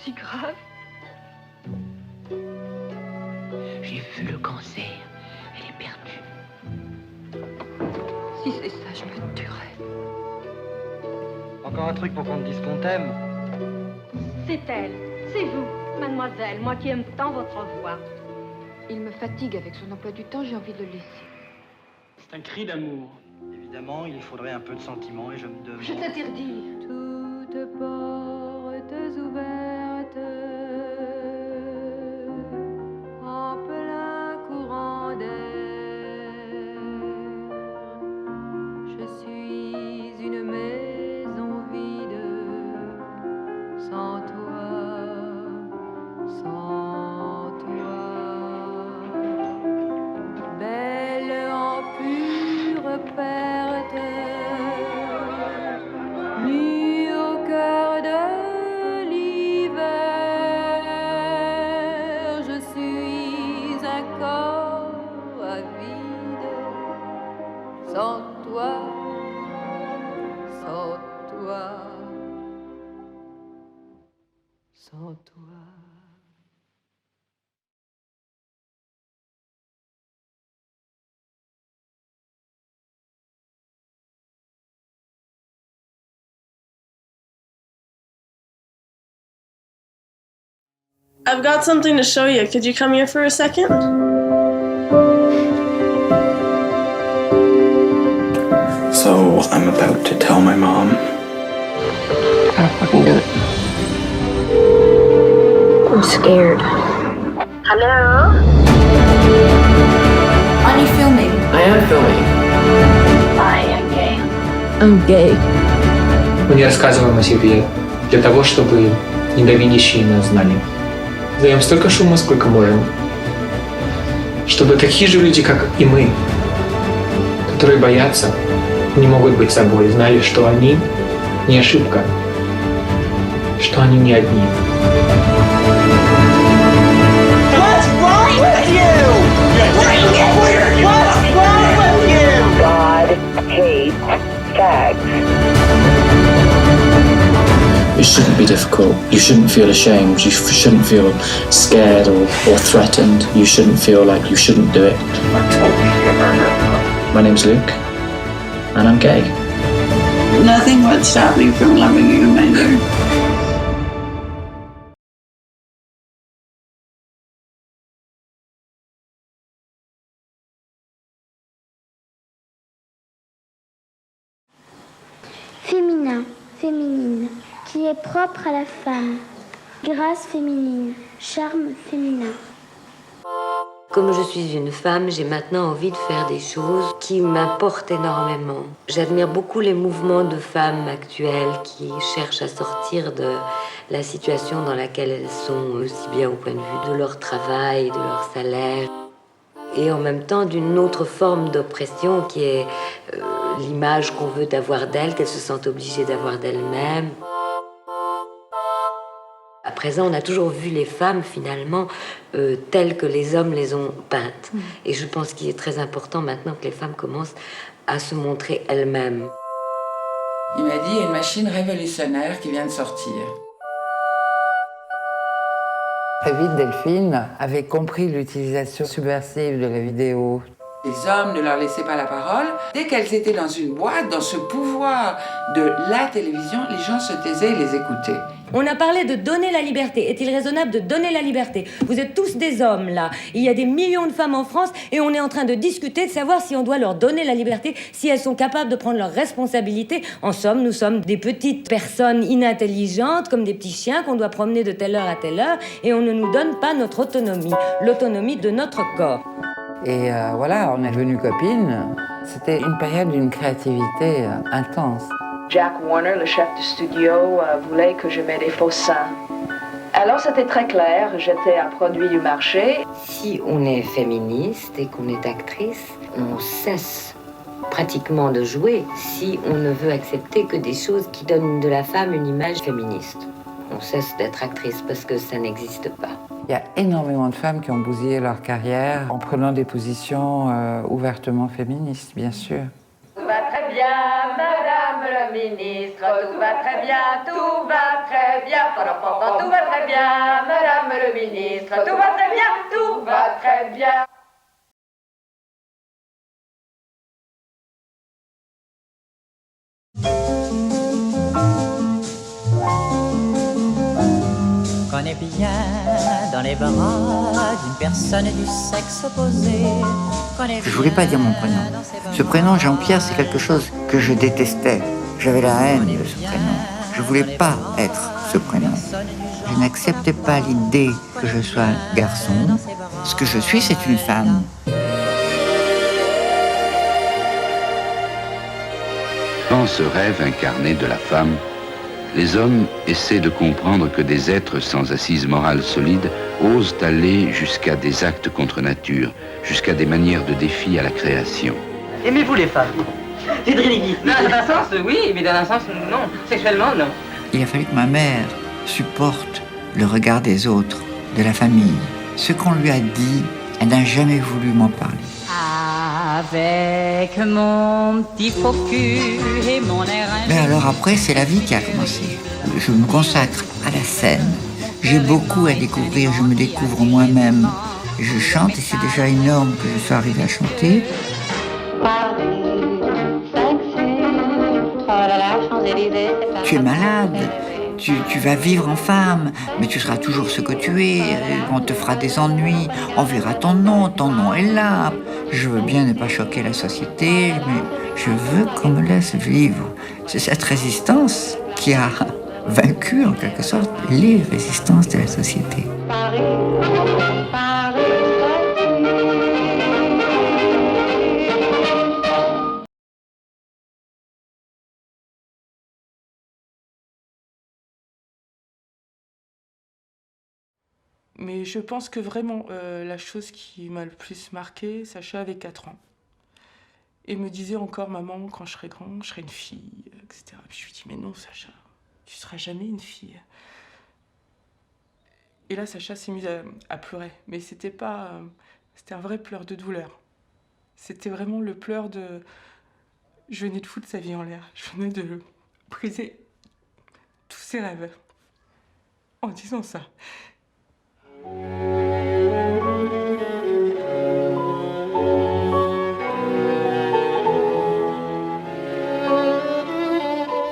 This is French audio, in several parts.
si grave. J'ai vu le cancer. Elle est perdue. Si c'est ça, je me tuerais. Encore un truc pour qu'on te dise qu'on t'aime. C'est elle, c'est vous, mademoiselle, moi qui aime tant votre voix. Il me fatigue avec son emploi du temps, j'ai envie de le laisser. C'est un cri d'amour. Évidemment, il faudrait un peu de sentiment et je me demande... Je t'interdis. Toutes portes ouvertes, en plein courant d'air. Je suis une maison vide, sans toi, sans toi. Belle en pure perte, nue au cœur de l'hiver, je suis un corps à vide, sans toi, sans toi, sans toi. I've got something to show you. Could you come here for a second? So I'm about to tell my mom. Gotta fucking do it. I'm scared. Hello? Are you filming? I am filming. I am gay. I'm gay. Мы не рассказываем о себе для того, чтобы недовидящие нас знали. Даем столько шума, сколько можем. Чтобы такие же люди, как и мы, которые боятся, не могут быть собой, знали, что они не ошибка, что они не одни. What's wrong with you? Bring it! What's wrong with you? God hates fags. It shouldn't be difficult. You shouldn't feel ashamed. You shouldn't feel scared or threatened. You shouldn't feel like you shouldn't do it. My name's Luke, and I'm gay. Nothing would stop me from loving you, my dear. Féminin, féminine, qui est propre à la femme. Grâce féminine, charme féminin. Comme je suis une femme, j'ai maintenant envie de faire des choses qui m'importent énormément. J'admire beaucoup les mouvements de femmes actuelles qui cherchent à sortir de la situation dans laquelle elles sont, aussi bien au point de vue de leur travail, de leur salaire, et en même temps d'une autre forme d'oppression qui est l'image qu'on veut avoir d'elles, qu'elles se sentent obligées d'avoir d'elles-mêmes. À présent, on a toujours vu les femmes, finalement, telles que les hommes les ont peintes. Et je pense qu'il est très important maintenant que les femmes commencent à se montrer elles-mêmes. Il m'a dit, il y a une machine révolutionnaire qui vient de sortir. Très vite, Delphine avait compris l'utilisation subversive de la vidéo. Les hommes ne leur laissaient pas la parole. Dès qu'elles étaient dans une boîte, dans ce pouvoir de la télévision, les gens se taisaient et les écoutaient. On a parlé de donner la liberté. Est-il raisonnable de donner la liberté? Vous êtes tous des hommes, là. Il y a des millions de femmes en France et on est en train de discuter de savoir si on doit leur donner la liberté, si elles sont capables de prendre leurs responsabilités. En somme, nous sommes des petites personnes inintelligentes, comme des petits chiens qu'on doit promener de telle heure à telle heure, et on ne nous donne pas notre autonomie, l'autonomie de notre corps. Et voilà, on est devenues copines. C'était une période d'une créativité intense. Jack Warner, le chef du studio, voulait que je mette des faux seins. Alors c'était très clair, j'étais un produit du marché. Si on est féministe et qu'on est actrice, on cesse pratiquement de jouer si on ne veut accepter que des choses qui donnent de la femme une image féministe. On cesse d'être actrice parce que ça n'existe pas. Il y a énormément de femmes qui ont bousillé leur carrière en prenant des positions ouvertement féministes, bien sûr. Ça va très bien. bien, Madame le ministre, tout va très bien, tout va très bien, tout va très bien, Madame le ministre, tout va très bien, tout va très bien. Connais bien dans les bras d'une personne du sexe opposé. Je voulais pas dire mon prénom. Ce prénom Jean-Pierre, c'est quelque chose que je détestais. J'avais la haine de ce prénom. Je voulais pas être ce prénom. Je n'acceptais pas l'idée que je sois un garçon. Ce que je suis, c'est une femme. Dans ce rêve incarné de la femme, les hommes essaient de comprendre que des êtres sans assise morale solide osent aller jusqu'à des actes contre nature, jusqu'à des manières de défi à la création. Aimez-vous les femmes? Cédric, dans un sens, oui, mais dans un sens, non. Sexuellement, non. Il a fallu que ma mère supporte le regard des autres, de la famille. Ce qu'on lui a dit, elle n'a jamais voulu m'en parler. Avec mon petit faux cul et mon air Mais alors après, c'est la vie qui a commencé. Je me consacre à la scène. J'ai beaucoup à découvrir, je me découvre moi-même. Je chante et c'est déjà énorme que je sois arrivée à chanter. Tu es malade, tu vas vivre en femme, mais tu seras toujours ce que tu es. On te fera des ennuis, on verra ton nom est là. Je veux bien ne pas choquer la société, mais je veux qu'on me laisse vivre. C'est cette résistance qui a vaincu, en quelque sorte, les résistances de la société. Mais je pense que vraiment, la chose qui m'a le plus marquée, Sacha avait 4 ans. Et me disait encore, maman, quand je serai grand, je serai une fille, etc. Puis je lui dis, mais non, Sacha, tu seras jamais une fille. Et là, Sacha s'est mise à pleurer. Mais c'était pas... c'était un vrai pleur de douleur. C'était vraiment le pleur de... Je venais de foutre sa vie en l'air. Je venais de briser tous ses rêves. En disant ça.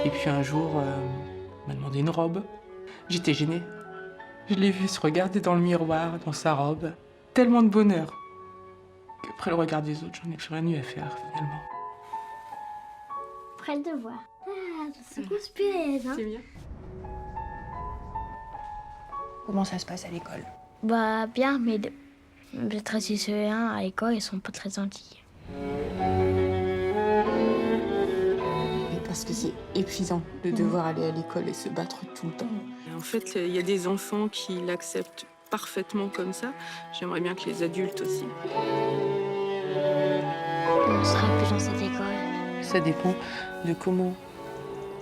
Et puis un jour, il m'a demandé une robe. J'étais gênée. Je l'ai vu se regarder dans le miroir, dans sa robe. Tellement de bonheur qu'après le regard des autres, j'en ai plus rien eu à faire, finalement. Après le devoir. Ah, c'est conspiré, hein. C'est bien. Comment ça se passe à l'école? Bah, bien, mais les très lycéens à l'école, ils sont pas très gentils. Parce que c'est épuisant de devoir aller à l'école et se battre tout le temps. Et en fait, il y a des enfants qui l'acceptent parfaitement comme ça. J'aimerais bien que les adultes aussi. On sera plus dans cette école. Ça dépend de comment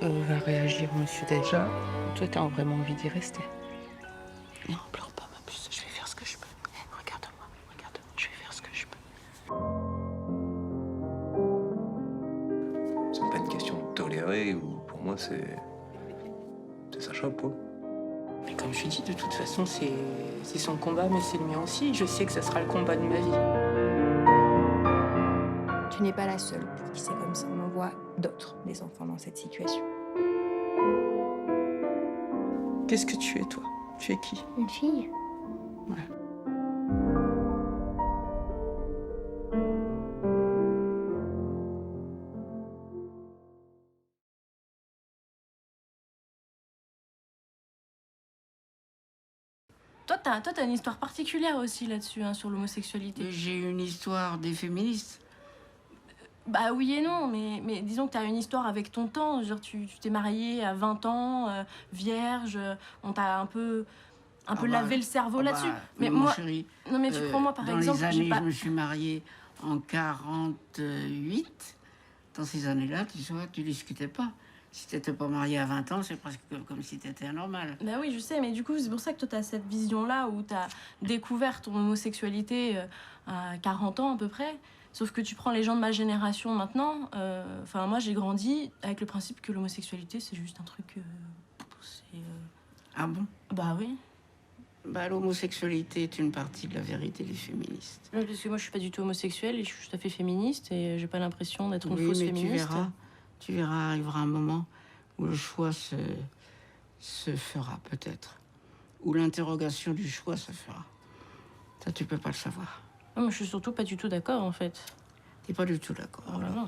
va réagir Monsieur Déjà. Toi, t'as vraiment envie d'y rester. Non, pleure pas, ma puce. Je vais faire ce que je peux. Regarde-moi, je vais faire ce que je peux. C'est pas une question de tolérer, ou pour moi, c'est sa chapeau. Mais comme je dis, de toute façon, c'est son combat, mais c'est le mien aussi. Je sais que ça sera le combat de ma vie. Tu n'es pas la seule pour qui c'est comme ça. On en voit d'autres, des enfants dans cette situation. Qu'est-ce que tu es, toi? Tu es qui? Une fille. Ouais. Toi, t'as une histoire particulière aussi là-dessus, hein, sur l'homosexualité. J'ai une histoire des féministes. Bah oui et non, mais disons que t'as une histoire avec ton temps. Genre, tu t'es mariée à 20 ans, vierge, on t'a un peu lavé le cerveau là-dessus. Mais moi, chéri, non mais tu prends moi par exemple. Dans les années, je me suis mariée en 48. Dans ces années-là, tu vois, tu discutais pas. Si t'étais pas mariée à 20 ans, c'est presque comme si t'étais anormal. Bah oui, je sais, mais du coup, c'est pour ça que toi, t'as cette vision-là où t'as découvert ton homosexualité à 40 ans à peu près. Sauf que tu prends les gens de ma génération maintenant. Enfin, moi, j'ai grandi avec le principe que l'homosexualité, c'est juste un truc... Ah bon? Bah oui. Bah, l'homosexualité est une partie de la vérité des féministes. Oui, parce que moi, je suis pas du tout homosexuelle et je suis tout à fait féministe et j'ai pas l'impression d'être une Oui, fausse mais féministe. tu verras, arrivera un moment où le choix se fera peut-être. Où l'interrogation du choix se fera. Ça, tu peux pas le savoir. Non, moi, je suis surtout pas du tout d'accord, en fait. T'es pas du tout d'accord. Oh là là.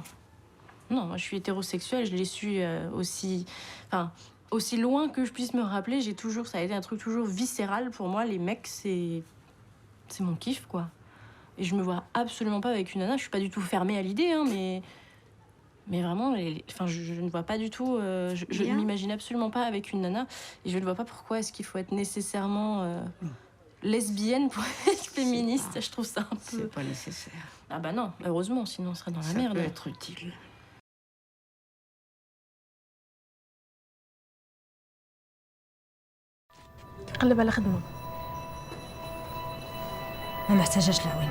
Non, moi, je suis hétérosexuelle, je l'ai su aussi... Enfin, aussi loin que je puisse me rappeler, ça a été un truc toujours viscéral pour moi. Les mecs, c'est mon kiff, quoi. Et je me vois absolument pas avec une nana. Je suis pas du tout fermée à l'idée, hein, mais vraiment, enfin, je ne vois pas du tout... je ne m'imagine absolument pas avec une nana. Et je ne vois pas pourquoi est-ce qu'il faut être nécessairement lesbienne pour être féministe. Je trouve ça un peu... C'est pas nécessaire. Ah bah non, heureusement, sinon on serait dans la merde. Ça peut être utile. قلب على خدمة ما محتاجاش العوين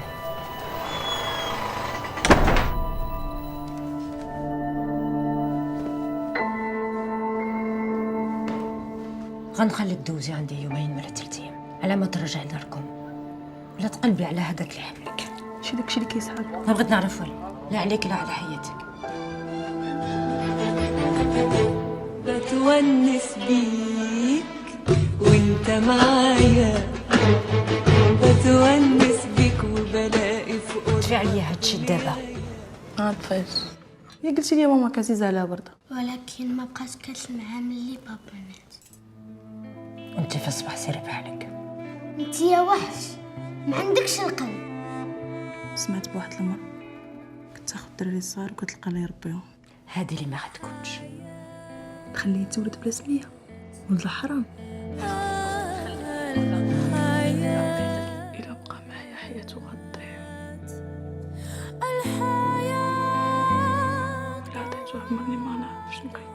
غنخليك دوزي عندي يومين ولا 3 أيام على ما ترجعي لداركم ولا تقلبي على هذاك اللي حملك. شي داكشي اللي كيسحب. ما بغيت نعرف والو، لا عليك لا على حياتك. بتونس بيك وانت معايا، بتونس بيك وبلاقي فوق. دفع عليا هادشي دابا. عارفاش. هي قلتي لي ماما كازيزة عليها برضه. ولكن ما بقاش كتسمعها ملي بابا مات. وانت في الصباح سيري بحالك. انت يا وحش ما عندكش القلب. سمعت بواحد المرة كتاخد الدراري الصغار وكتلقى لي يربيهم. هادي اللي ما غتكونش. تخليه يتولد بلا سمية ولد الحرام. إلا بقى معايا حياته غتضيع. إلا عطيتو عمرني ما نعرف شنو غيكون.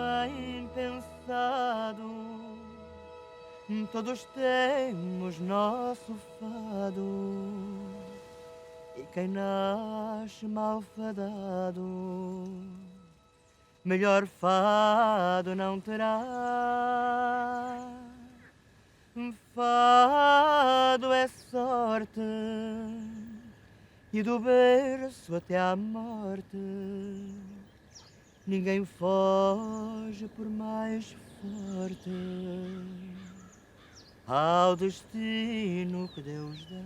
Bem pensado, todos temos nosso fado, e quem nasce malfadado, melhor fado não terá. Fado é sorte, e do berço até à morte ninguém foge por mais forte ao destino que Deus dá.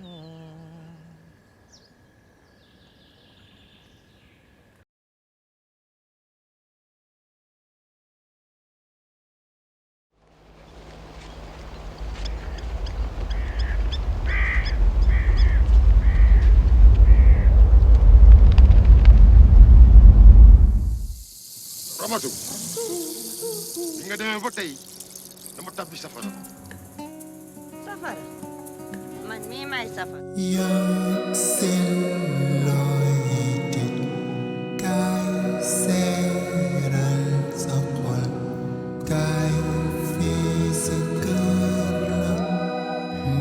Ramatu bi nga demee ba tey dama tabbi safara. Safara man mii may safara.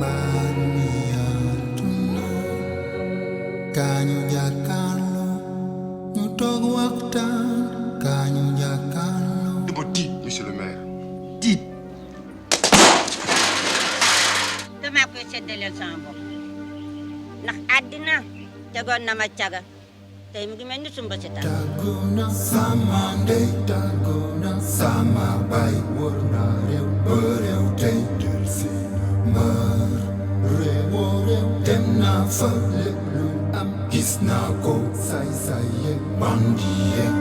Maria, kañu jàkkaarloo ñu toog waxtaan kañu jàkkaarloo. dama tiit monsieur le maire. tiit. damaa koy séddaleel sama bopp ndax àddina tegoon na ma caga tey mu ngi mel ni sumba si taal. tàgguna sama ndey tàgguna sama baay wër naa réew ba réew tey del si maar réewoo réew dem naa fa lépp lu am gis naa ko say say yeeg bandi yeeg